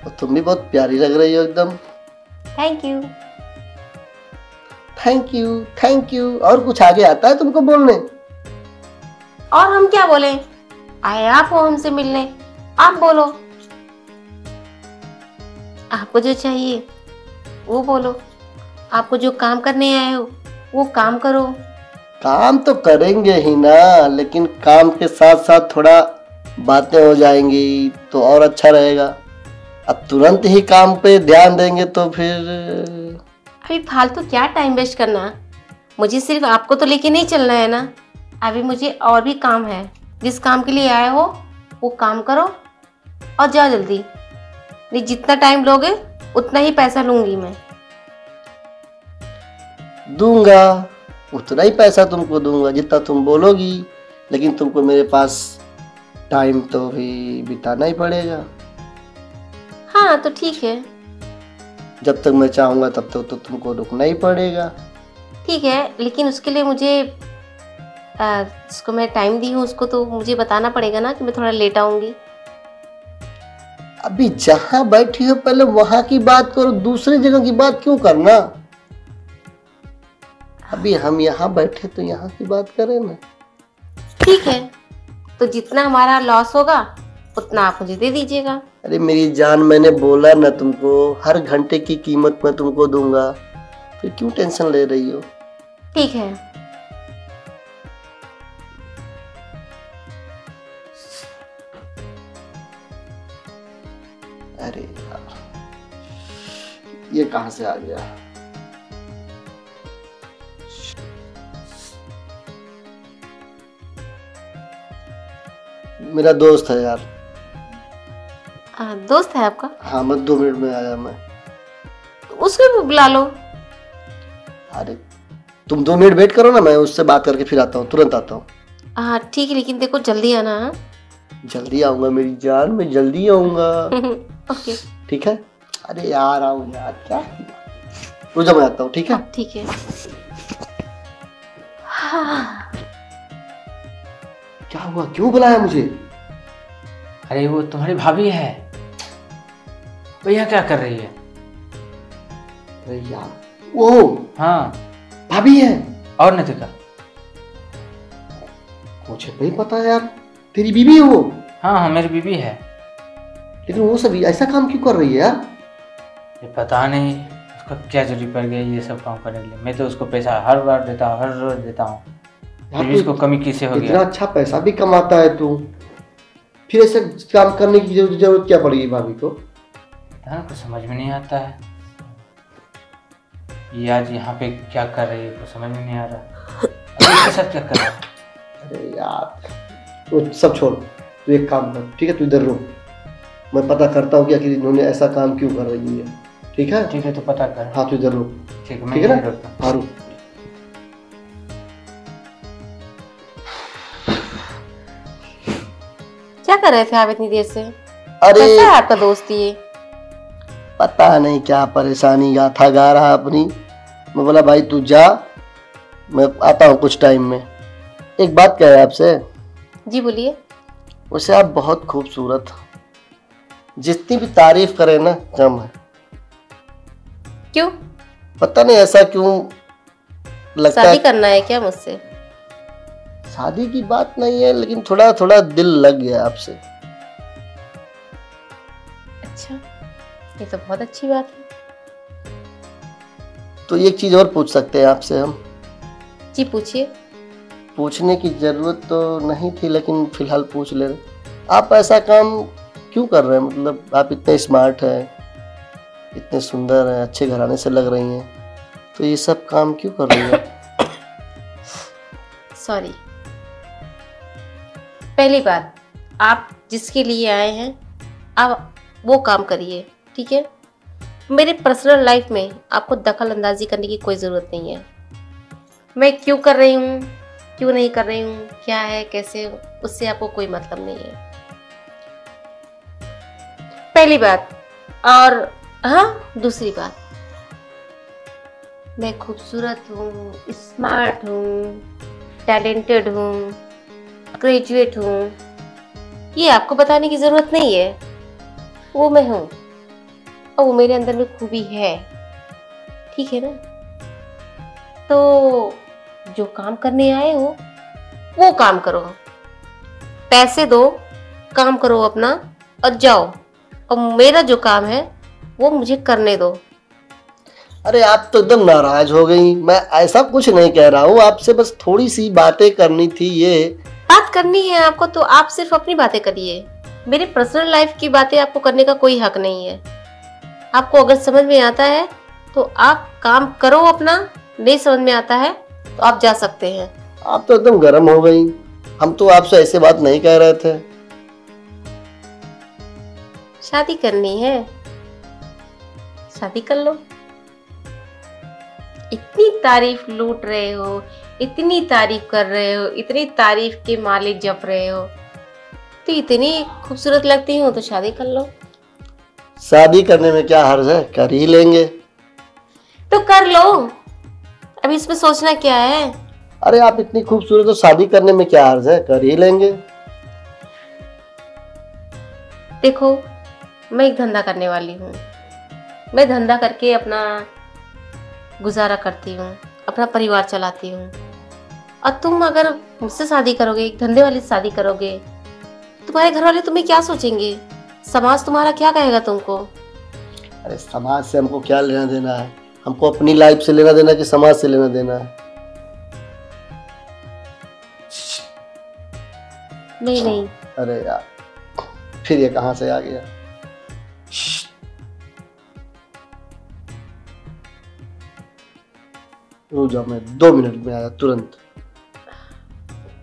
और तुम भी बहुत प्यारी लग रही हो एकदम। Thank you. Thank you thank you. और कुछ आगे आता है तुमको बोलने? और हम क्या बोले? आए आप हो हमसे मिलने, आप बोलो। आपको जो चाहिए वो बोलो। आपको जो काम करने आए हो वो काम करो। काम तो करेंगे ही ना, लेकिन काम के साथ साथ थोड़ा बातें हो जाएंगी तो और अच्छा रहेगा। अब तुरंत ही काम पे ध्यान देंगे तो फिर अभी फालतू क्या टाइम वेस्ट करना। मुझे सिर्फ आपको तो लेके नहीं चलना है ना। अभी मुझे और भी काम है। जिस काम के लिए आए हो वो काम करो और जाओ जल्दी। नहीं, जितना टाइम लोगे उतना ही पैसा लूंगी मैं। दूंगा, उतना ही पैसा तुमको दूंगा जितना तुम बोलोगी, लेकिन तुमको मेरे पास टाइम तो भी बिताना ही पड़ेगा। हाँ तो ठीक है। जब तक मैं चाहूंगा तब तक तो तुमको रुकना ही पड़ेगा। ठीक है, लेकिन उसके लिए मुझे जिसको मैं टाइम दी हूँ उसको तो मुझे बताना पड़ेगा ना कि मैं थोड़ा लेट आऊंगी। अभी जहां बैठी हो पहले वहां की बात करो, दूसरी जगह की बात क्यों करना? अभी हम यहाँ बैठे तो यहाँ की बात करें ना। ठीक है, तो जितना हमारा लॉस होगा उतना आप मुझे दे दीजिएगा। अरे मेरी जान, मैंने बोला ना तुमको, हर घंटे की कीमत मैं तुमको दूंगा, फिर क्यों टेंशन ले रही हो? ठीक है। अरे यार, ये कहां से आ गया? मेरा दोस्त है यार। दोस्त है आपका? हाँ, मैं 2 मिनट में आया मैं। उसको भी बुला लो। अरे तुम 2 मिनट वेट करो ना, मैं उससे बात करके फिर आता हूँ, तुरंत आता हूँ। हाँ ठीक है, लेकिन देखो जल्दी आना। हाँ? जल्दी आऊंगा मेरी जान, मैं जल्दी आऊंगा। ओके ठीक है। अरे यार आओ यार, क्या रुक जा, मैं आता हूँ। ठीक है ठीक है। हाँ। क्या हुआ, क्यों बुलाया मुझे? अरे वो तुम्हारी भाभी है, भैया क्या कर रही है? अरे यार, वो हाँ भाभी है। और नहीं तो क्या? मुझे नहीं पता यार, तेरी बीवी है वो? हाँ हाँ मेरी बीवी है। लेकिन वो सब ऐसा काम क्यों कर रही है यार? ये पता नहीं उसका क्या जरूरी पड़ गई ये सब काम करने के लिए। मैं तो उसको पैसा हर बार देता हूँ, हर रोज देता हूँ, फिर भी इसको कमी किससे हो इतना गया? अच्छा पैसा भी कमाता है तू, फिर ऐसे काम करने की जरूरत क्या पड़ेगी भाभी को? पता कुछ समझ में नहीं आता है। ये आज यहाँ पे क्या कर रही है कुछ समझ में नहीं आ रहा। अभी इसके साथ क्या कर रहा है? अरे यार वो सब छोड़, तू एक काम कर, ठीक है? तू इधर रुक, मैं पता करता हूँ कि आखिर इन्होंने ऐसा काम क्यों कर रही है। ठीक है? ठीक है तो पता कर। हाँ तू इधर रुक। ठीक है, ठीक है मैं ना? रुकता हूँ। हाँ रुक। क्या कर रहे थे आप इतनी देर से? अरे कैसा है आपका दोस्त ये? पता नहीं क्या परेशानी गाथा गा रहा अपनी। मैं बोला भाई तू जा, मैं आता हूँ कुछ टाइम में। एक बात कह आपसे। जी बोलिए। वैसे आप बहुत खूबसूरत हो, जितनी भी तारीफ करें ना कम है। क्यों? पता नहीं ऐसा क्यों लगता शादी है। करना है क्या मुझसे? शादी की बात नहीं है, लेकिन थोड़ा थोड़ा दिल लग गया आपसे। अच्छा, ये तो बहुत अच्छी बात है। तो एक चीज और पूछ सकते हैं आपसे हम? जी पूछिए। पूछने की जरूरत तो नहीं थी, लेकिन फिलहाल पूछ ले रहे। आप ऐसा काम क्यों कर रहे हैं? मतलब आप इतने स्मार्ट हैं, इतने सुंदर हैं, अच्छे घराने से लग रही हैं, तो ये सब काम क्यों कर रही हैं? सॉरी। पहली बात, आप जिसके लिए आए हैं आप वो काम करिए, ठीक है? मेरे पर्सनल लाइफ में आपको दखल अंदाजी करने की कोई ज़रूरत नहीं है। मैं क्यों कर रही हूँ, क्यों नहीं कर रही हूँ, क्या है कैसे, उससे आपको कोई मतलब नहीं है, पहली बात। और हाँ, दूसरी बात, मैं खूबसूरत हूँ, स्मार्ट हूँ, टैलेंटेड हूँ, ग्रेजुएट हूँ, ये आपको बताने की ज़रूरत नहीं है। वो मैं हूँ। और वो मेरे अंदर में खूबी है, ठीक है ना। तो जो काम करने आए हो वो काम करो, पैसे दो, काम करो अपना और जाओ, और मेरा जो काम है वो मुझे करने दो। अरे आप तो एकदम नाराज हो गई। मैं ऐसा कुछ नहीं कह रहा हूँ, आपसे बस थोड़ी सी बातें करनी थी। ये बात करनी है आपको तो आप सिर्फ अपनी बातें करिए, मेरी पर्सनल लाइफ की बातें आपको करने का कोई हक नहीं है। आपको अगर समझ में आता है तो आप काम करो अपना, नहीं समझ में आता है तो आप जा सकते हैं। आप तो एकदम गर्म हो गई। हम तो आपसे ऐसे बात नहीं कह रहे थे। शादी करनी है, शादी कर लो। इतनी तारीफ लूट रहे हो, इतनी तारीफ कर रहे हो, इतनी तारीफ के मालिक जप रहे हो, तो इतनी खूबसूरत लगती हो तो शादी कर लो। शादी करने में क्या हर्ज है, कर ही लेंगे। तो कर लो, अभी इसमें सोचना क्या है। अरे आप इतनी खूबसूरत, तो शादी करने में क्या हर्ज है, कर ही लेंगे। देखो मैं एक धंधा करने वाली हूँ, मैं धंधा करके अपना गुजारा करती हूँ, अपना परिवार चलाती हूँ। और तुम अगर मुझसे शादी करोगे, एक धंधे वाली से शादी करोगे, तुम्हारे घर वाले तुम्हें क्या सोचेंगे, समाज तुम्हारा क्या कहेगा तुमको। अरे समाज से हमको क्या लेना देना है, हमको अपनी लाइफ से लेना देना कि समाज से लेना देना है। नहीं नहीं, अरे यार फिर ये कहाँ से आ गया। रुक जाओ, मैं 2 मिनट में आया तुरंत।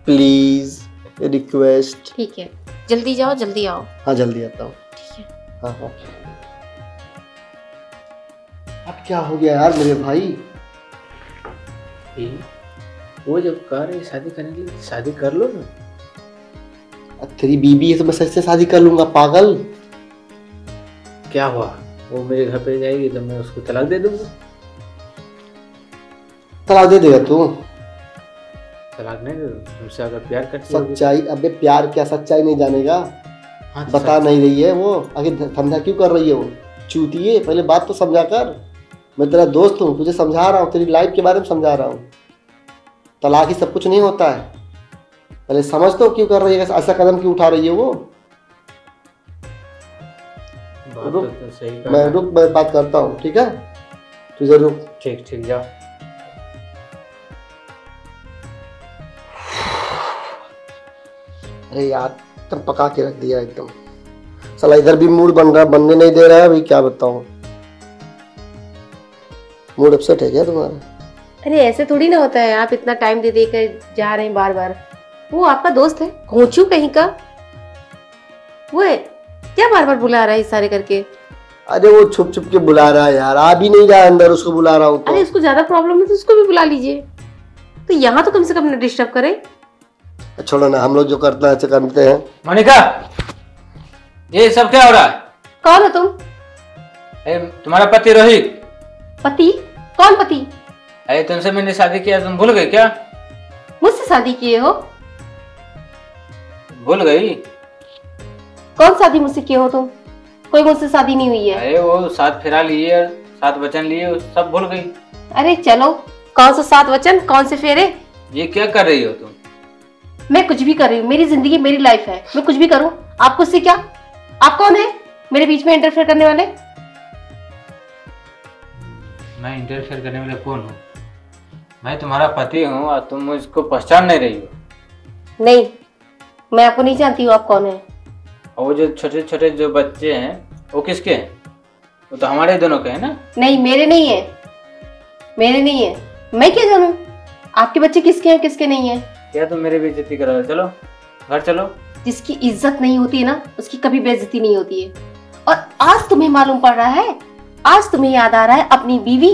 Please request. ठीक है, जल्दी जाओ, जल्दी आओ। हाँ जल्दी आता हूँ। ठीक है। हाँ हाँ। अब क्या हो गया यार मेरे भाई। वो जब कह रहे शादी करने के लिए, शादी कर लो ना। तेरी बीबी है तो मैं सच से शादी कर लूंगा, पागल। क्या हुआ, वो मेरे घर पे जाएगी तो मैं उसको तलाक दे दूंगा। तलाक दे देगा तू? तलाक नहीं दे दूंगा, तुमसे अगर प्यार करती होगी। सच्चाई, अबे प्यार क्या, सच्चाई नहीं जानेगा। हाँ, तो बता नहीं रही है वो, आगे धंधा क्यों कर रही है वो चूतिए। पहले बात तो समझा कर। मैं तेरा दोस्त हूँ, तुझे समझा रहा हूँ, तेरी लाइफ के बारे में समझा रहा हूँ। तलाक ही सब कुछ नहीं होता है। पहले समझ तो क्यों कर रही है, ऐसा कदम क्यों उठा रही है वो। रुक, तो सही मैं बात करता हूँ, ठीक है, तुझे रुक। ठीक ठीक जाओ। अरे यार तुम पका के रख दिया एकदम। साला इधर भी मूड बन रहा, बनने नहीं दे रहा है। अभी क्या बताऊं, मूड अपसेट है क्या तुम्हारा? अरे ऐसे थोड़ी ना होता है, आप इतना टाइम दे दे कर जा रहे हैं बार बार। वो आपका दोस्त है, घोंचू कहीं का, वो है क्या बार बार बुला रहा है इशारे करके। अरे वो छुप छुप के बुला रहा है यार, आ भी नहीं रहा अंदर, उसको बुला रहा हूँ तो। अरे उसको ज्यादा प्रॉब्लम है तो उसको भी बुला लीजिए, तो यहाँ तो कम से कम न डिस्टर्ब करे। छोड़ो ना, हम लोग जो करते हैं ऐसे करते हैं। मोनिका, ये सब क्या हो रहा है? कौन हो तुम? तुम्हारा पति रोहित। पति? कौन पति? अरे तुमसे मैंने शादी किया, तुम भूल गई क्या? मुझसे शादी किए हो? भूल गई? कौन शादी मुझसे किए हो तुम? कोई मुझसे शादी नहीं हुई है। अरे वो 7 फेरा लिए और 7 वचन लिए, वो सब भूल गई। अरे चलो, कौन सा 7 वचन, कौन से फेरे? ये क्या कर रही हो तुम? मैं कुछ भी कर रही हूँ, मेरी जिंदगी मेरी लाइफ है, मैं कुछ भी करूँ, आपको उससे क्या? आप कौन है मेरे बीच में इंटरफेयर करने वाले? मैं इंटरफेयर करने वाला कौन हूँ? मैं तुम्हारा पति हूँ और तुम मुझको पहचान नहीं रही हो। नहीं, मैं आपको नहीं जानती हूँ आप कौन है। और वो जो छोटे छोटे जो बच्चे हैं वो किसके हैं? वो तो हमारे दोनों के हैं ना? नहीं, मेरे नहीं है, मेरे नहीं है। मैं क्या जानूँ आपके बच्चे किसके हैं किसके नहीं है? क्या तुम मेरी बेइज्जती करो? चलो घर चलो। जिसकी इज्जत नहीं होती है ना, उसकी कभी बेइज्जती नहीं होती है। और आज तुम्हें मालूम पड़ रहा है, आज तुम्हें याद आ रहा है अपनी बीवी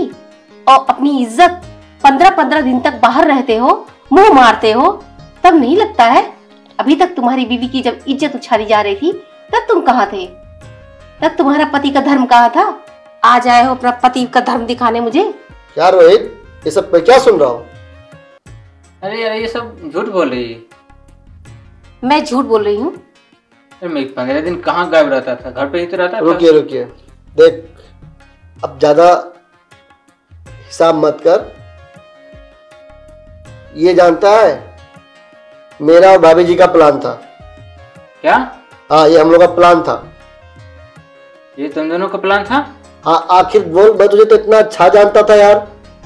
और अपनी इज्जत। 15-15 दिन तक बाहर रहते हो, मुंह मारते हो, तब नहीं लगता है? अभी तक तुम्हारी बीवी की जब इज्जत उछाली जा रही थी तब तुम कहाँ थे? तब तुम्हारा पति का धर्म कहाँ था? आज आए हो अपना पति का धर्म दिखाने मुझे। क्या रोहित, ये सब मैं क्या सुन रहा हूँ? अरे यार ये सब झूठ बोल रही है। मैं झूठ बोल रही हूँ? मैं 15 दिन कहाँ गायब रहता था? घर पे ही तो रहता था। रुकिए रुकिए, देख, अब ज्यादा हिसाब मत कर। ये जानता है मेरा और भाभी जी का प्लान था। क्या? हाँ, ये हम लोग का प्लान था। ये तुम दोनों का प्लान था? हाँ, आखिर बोल, मैं तुझे तो इतना अच्छा जानता था यार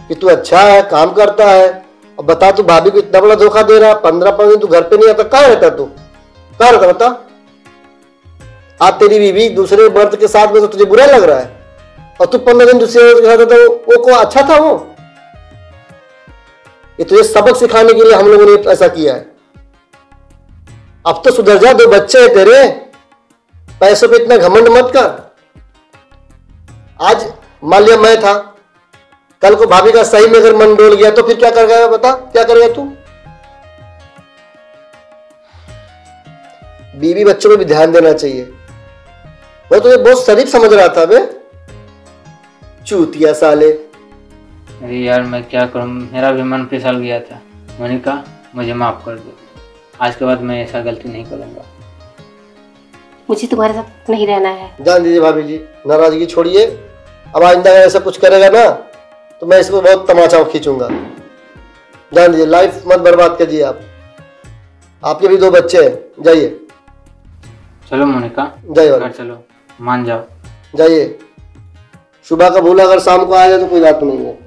कि तू अच्छा है, काम करता है। अब बता, तू भाभी को इतना बड़ा धोखा दे रहा है। 15 दिन तू घर पे नहीं आता, कहाँ रहता तू? कहाँ रहता बता? आज तेरी बीवी दूसरे मर्द के साथ में, तो तुझे बुरा लग रहा है? और तू 15 दिन दूसरे मर्द के साथ था, वो को अच्छा था वो? ये तुझे सबक सिखाने के लिए हम लोगों ने ऐसा किया है। अब तो सुधर जा, 2 बच्चे हैं तेरे, पैसों पे इतना घमंड मत कर। आज मान लिया मैं था, कल को भाभी का सही में अगर मन डोल गया तो फिर क्या करेगा? बता, क्या करेगा तू? बीवी बच्चों को भी ध्यान देना चाहिए। मैं तुझे बहुत शरीफ समझ रहा था बे, चूतिया साले। अरे यार मैं क्या करूं, मेरा भी मन फिसल गया था। मोनिका मुझे माफ कर दो, आज के बाद मैं ऐसा गलती नहीं करूंगा। मुझे तुम्हारे साथ नहीं रहना है। जान दीजिए भाभी जी, नाराजगी छोड़िए। अब आइंदा अगर ऐसा कुछ करेगा ना तो मैं इसको बहुत तमाचा खींचूंगा। जान दीजिए, लाइफ मत बर्बाद कीजिए आप। आपके भी 2 बच्चे हैं, जाइए। चलो मोनिका, जाइए घर चलो, मान जाओ। जाइए। सुबह का भूला अगर शाम को आएगा तो कोई बात नहीं है।